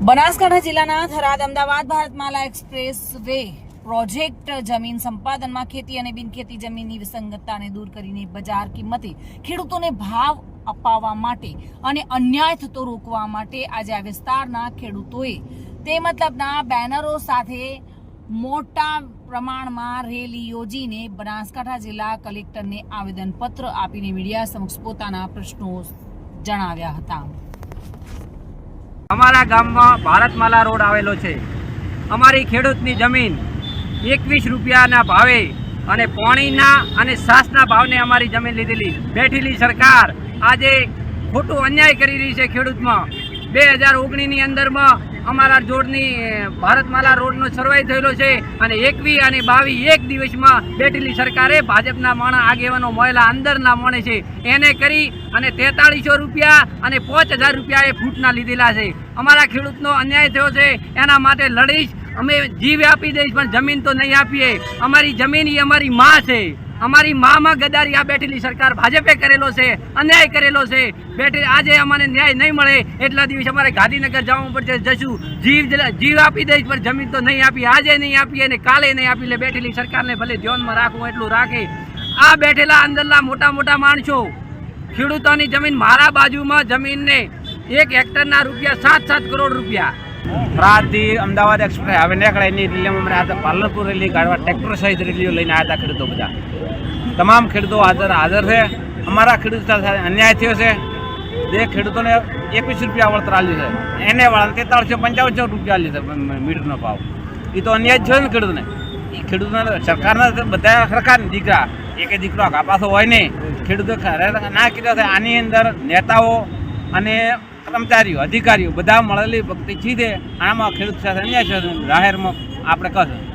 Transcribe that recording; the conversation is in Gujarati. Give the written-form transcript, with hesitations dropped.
બનાસકાંઠા જિલ્લાના Tharad Ahmedabad Bharatmala express way project જમીન સંપાદનમાં ખેતી અને બિનખેતી જમીનની વિસંગતતાને દૂર કરીને બજાર કિંમતે ખેડૂતોને ભાવ અપાવવા માટે અને અન્યાય થતો રોકવા માટે આજે આ વિસ્તારના ખેડૂતોએ તે મતલબના બેનરો સાથે મોટા પ્રમાણમાં રેલી યોજીને બનાસકાંઠા જિલ્લા કલેક્ટરને આવેદનપત્ર આપીને મીડિયા સમક્ષ પોતાના પ્રશ્નો જણાવ્યા હતા। અમારા ગામમાં ભારતમાલા રોડ આવેલો છે। અમારી ખેડૂતની જમીન 21 રૂપિયાના ભાવે અને પાણીના અને સાસના ભાવને અમારી જમીન લીધેલી બેઠેલી સરકાર આજે ખોટું અન્યાય કરી રહી છે। ખેડૂતમાં 2019ની અંદરમાં અમારા જોડની ભારતમાલા રોડનો સર્વે થયેલો છે અને 21 અને 22 એક દિવસમાં બેઠેલી સરકારે ભાજપના માણસ આગેવાનો મહિલા અંદરના માણે છે એને કરી અને 4300 રૂપિયા અને 5000 રૂપિયા એ ફૂટના લીધેલા છે। અમારા ખેડૂતનો અન્યાય થયો છે એના માટે લડીશ, અમે જીવ આપી દઈશ પણ જમીન તો નહીં આપીએ। અમારી જમીન એ અમારી માં છે, અમારી માં ગદારી આ બેઠેલી સરકાર ભાજપે કરેલો છે, અન્યાય કરેલો છે। આજે અમને ન્યાય નહીં મળે એટલા દિવસ અમારે ગાંધીનગર જવું પડશે, જશું, જીવ આપી દઈશ પણ જમીન તો નહીં આપી, આજે નહીં આપીએ ને કાલે નહીં આપી। એટલે બેઠેલી સરકારને ભલે ધ્યાનમાં રાખવું એટલું રાખે। આ બેઠેલા અંદરના મોટા મોટા માણસો ખેડૂતોની જમીન મારા બાજુમાં જમીનને 1 હેક્ટરના રૂપિયા 7 કરોડ રૂપિયા થરાદથી અમદાવાદ એક્સપ્રેસ હવે નીકળે એની રેલીમાં મને આજે પાલનપુર રેલી કાઢવા ટ્રેક્ટર સહિત રેલીઓ લઈને આવ્યા હતા ખેડૂતો બધા। તમામ ખેડૂતો હાજર છે। અમારા ખેડૂત સાથે અન્યાય થયો છે। જે ખેડૂતોને 21 રૂપિયા વળતર આપ્યું છે એને વાળા 4355 રૂપિયા આપ્યું છે મીટરનો ભાવ। એ તો અન્યાય થયો ને ખેડૂતને। એ ખેડૂતોને સરકારના બધા સરકારના દીકરા એકે દીકરો કાપાસો હોય નહીં, ખેડૂતો ના કીધા છે। આની અંદર નેતાઓ અને કર્મચારીઓ અધિકારીઓ બધા મળેલી ભક્તિ છે। આમાં ખેડૂત સાથે અન્યાય છે જાહેરમાં આપણે કહેશું।